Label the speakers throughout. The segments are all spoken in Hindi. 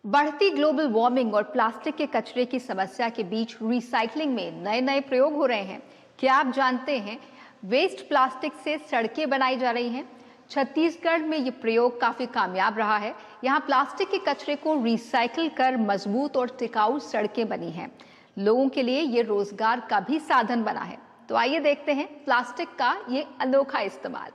Speaker 1: बढ़ती ग्लोबल वार्मिंग और प्लास्टिक के कचरे की समस्या के बीच रिसाइकलिंग में नए नए प्रयोग हो रहे हैं। क्या आप जानते हैं वेस्ट प्लास्टिक से सड़कें बनाई जा रही हैं? छत्तीसगढ़ में ये प्रयोग काफी कामयाब रहा है। यहाँ प्लास्टिक के कचरे को रिसाइकिल कर मजबूत और टिकाऊ सड़कें बनी हैं। लोगों के लिए ये रोजगार का भी साधन बना है। तो आइए देखते हैं प्लास्टिक का ये अनोखा इस्तेमाल।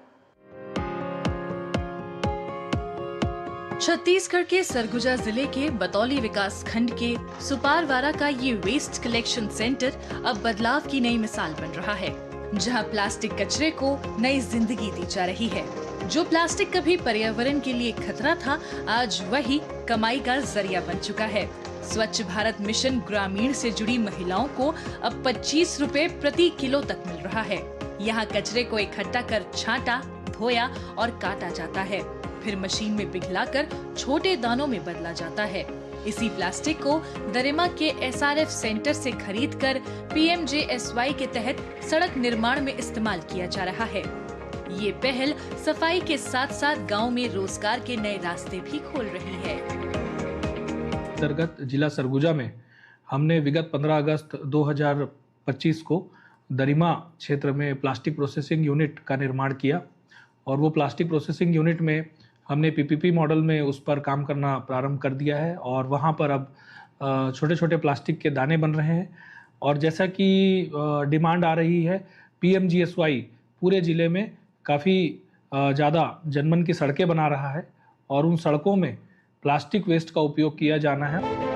Speaker 2: छत्तीसगढ़ के सरगुजा जिले के बतौली विकास खंड के सुपारवारा का ये वेस्ट कलेक्शन सेंटर अब बदलाव की नई मिसाल बन रहा है, जहां प्लास्टिक कचरे को नई जिंदगी दी जा रही है। जो प्लास्टिक कभी पर्यावरण के लिए खतरा था, आज वही कमाई का जरिया बन चुका है। स्वच्छ भारत मिशन ग्रामीण से जुड़ी महिलाओं को अब 25 रुपए प्रति किलो तक मिल रहा है। यहाँ कचरे को इकट्ठा कर छांटा, धोया और काटा जाता है, फिर मशीन में पिघलाकर छोटे दानों में बदला जाता है। इसी प्लास्टिक को दरिमा के SRF सेंटर से खरीदकर PMJSY के तहत सड़क निर्माण में इस्तेमाल किया जा रहा है। ये पहल सफाई के साथ साथ गांव में रोजगार के नए रास्ते भी खोल रही है।
Speaker 3: अंतर्गत जिला सरगुजा में हमने विगत 15 अगस्त 2025 को दरिमा क्षेत्र में प्लास्टिक प्रोसेसिंग यूनिट का निर्माण किया और वो प्लास्टिक प्रोसेसिंग यूनिट में हमने PPP मॉडल में उस पर काम करना प्रारंभ कर दिया है और वहाँ पर अब छोटे छोटे प्लास्टिक के दाने बन रहे हैं। और जैसा कि डिमांड आ रही है, PMGSY पूरे ज़िले में काफ़ी ज़्यादा जनमन की सड़कें बना रहा है और उन सड़कों में प्लास्टिक वेस्ट का उपयोग किया जाना है।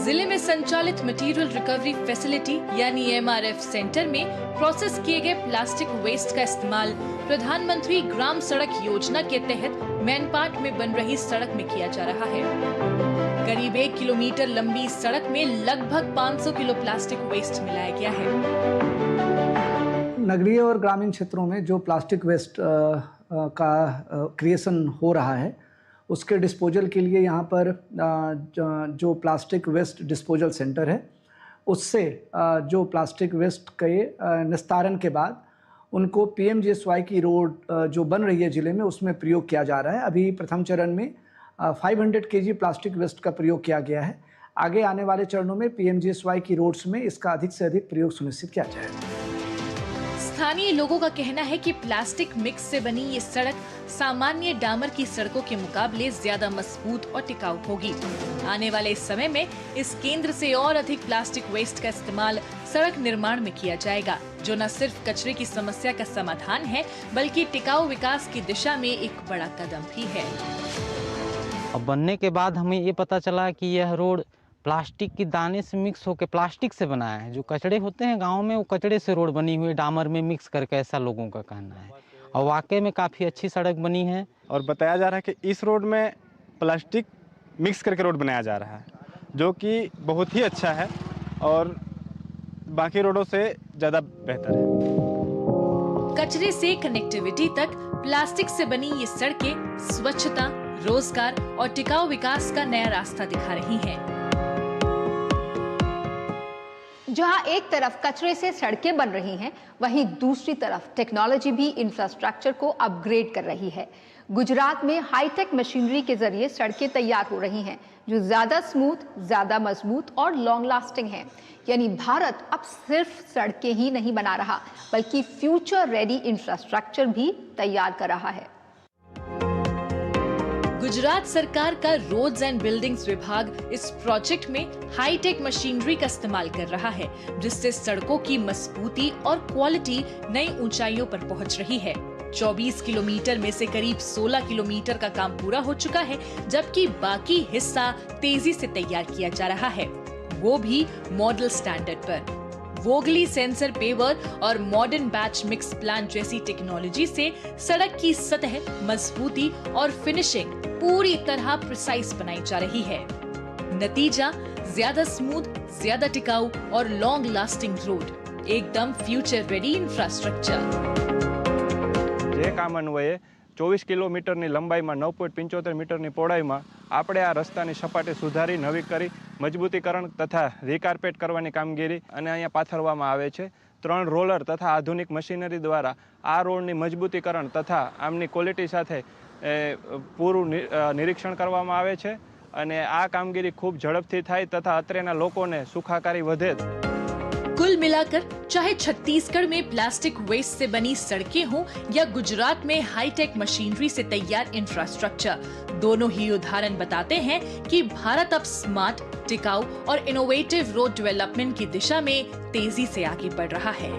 Speaker 2: जिले में संचालित मटेरियल रिकवरी फैसिलिटी यानी MRF सेंटर में प्रोसेस किए गए प्लास्टिक वेस्ट का इस्तेमाल प्रधानमंत्री ग्राम सड़क योजना के तहत मैनपाट में बन रही सड़क में किया जा रहा है। करीब 1 किलोमीटर लंबी सड़क में लगभग 500 किलो प्लास्टिक वेस्ट मिलाया गया है।
Speaker 4: नगरीय और ग्रामीण क्षेत्रों में जो प्लास्टिक वेस्ट का क्रिएशन हो रहा है, उसके डिस्पोजल के लिए यहाँ पर जो प्लास्टिक वेस्ट डिस्पोजल सेंटर है, उससे जो प्लास्टिक वेस्ट के निस्तारण के बाद उनको PMJSY की रोड जो बन रही है ज़िले में, उसमें प्रयोग किया जा रहा है। अभी प्रथम चरण में 500 kg प्लास्टिक वेस्ट का प्रयोग किया गया है। आगे आने वाले चरणों में PMJSY की रोड्स में इसका अधिक से अधिक प्रयोग सुनिश्चित किया जाएगा।
Speaker 2: स्थानीय लोगों का कहना है कि प्लास्टिक मिक्स से बनी ये सड़क सामान्य डामर की सड़कों के मुकाबले ज्यादा मजबूत और टिकाऊ होगी। आने वाले समय में इस केंद्र से और अधिक प्लास्टिक वेस्ट का इस्तेमाल सड़क निर्माण में किया जाएगा, जो न सिर्फ कचरे की समस्या का समाधान है, बल्कि टिकाऊ विकास की दिशा में एक बड़ा कदम भी है।
Speaker 5: अब बनने के बाद हमें ये पता चला कि यह रोड प्लास्टिक के दाने से मिक्स होकर प्लास्टिक से बनाया है। जो कचड़े होते हैं गांव में, वो कचड़े से रोड बनी हुई डामर में मिक्स करके, ऐसा लोगों का कहना है। और वाकई में काफ़ी अच्छी सड़क बनी है।
Speaker 6: और बताया जा रहा है कि इस रोड में प्लास्टिक मिक्स करके रोड बनाया जा रहा है, जो कि बहुत ही अच्छा है और बाकी रोडों से ज़्यादा बेहतर है।
Speaker 2: कचरे से कनेक्टिविटी तक प्लास्टिक से बनी ये सड़कें स्वच्छता, रोजगार और टिकाऊ विकास का नया रास्ता दिखा रही हैं।
Speaker 1: जहां एक तरफ कचरे से सड़कें बन रही हैं, वहीं दूसरी तरफ टेक्नोलॉजी भी इंफ्रास्ट्रक्चर को अपग्रेड कर रही है। गुजरात में हाईटेक मशीनरी के जरिए सड़कें तैयार हो रही हैं, जो ज्यादा स्मूथ, ज्यादा मजबूत और लॉन्ग लास्टिंग हैं। यानी भारत अब सिर्फ सड़कें ही नहीं बना रहा, बल्कि फ्यूचर रेडी इंफ्रास्ट्रक्चर भी तैयार कर रहा है।
Speaker 2: गुजरात सरकार का रोड्स एंड बिल्डिंग्स विभाग इस प्रोजेक्ट में हाईटेक मशीनरी का इस्तेमाल कर रहा है, जिससे सड़कों की मजबूती और क्वालिटी नई ऊंचाइयों पर पहुंच रही है। 24 किलोमीटर में से करीब 16 किलोमीटर का काम पूरा हो चुका है, जबकि बाकी हिस्सा तेजी से तैयार किया जा रहा है, वो भी मॉडल स्टैंडर्ड पर। वोगली सेंसर पेवर और मॉडर्न बैच मिक्स प्लांट जैसी टेक्नोलॉजी से सड़क की सतह, मजबूती और फिनिशिंग पूरी तरह प्रिसाइज बनाई जा रही है। नतीजा ज्यादा स्मूथ, ज्यादा टिकाऊ और लॉन्ग लास्टिंग रोड, एकदम फ्यूचर रेडी इंफ्रास्ट्रक्चर।
Speaker 6: જે કામ અન્વયે 24 કિલોમીટરની લંબાઈમાં 9.75 મીટરની પહોળાઈમાં આપણે આ રસ્તાની સપાટી સુધારી, નવી કરી, મજબૂતીકરણ તથા રીકાર્પેટ કરવાની કામગીરી અને અહીંયા પાથરવામાં આવે છે। 3 રોલર તથા આધુનિક મશીનરી દ્વારા આ રોડની મજબૂતીકરણ તથા આમની ક્વોલિટી સાથે પૂરું નિરીક્ષણ કરવામાં આવે છે અને આ કામગીરી ખૂબ ઝડપથી થાય તથા અત્રેના લોકોને સુખાકારી વધે।
Speaker 2: कुल मिलाकर चाहे छत्तीसगढ़ में प्लास्टिक वेस्ट से बनी सड़कें हों या गुजरात में हाईटेक मशीनरी से तैयार इंफ्रास्ट्रक्चर, दोनों ही उदाहरण बताते हैं कि भारत अब स्मार्ट, टिकाऊ और इनोवेटिव रोड डेवलपमेंट की दिशा में तेजी से आगे बढ़ रहा है।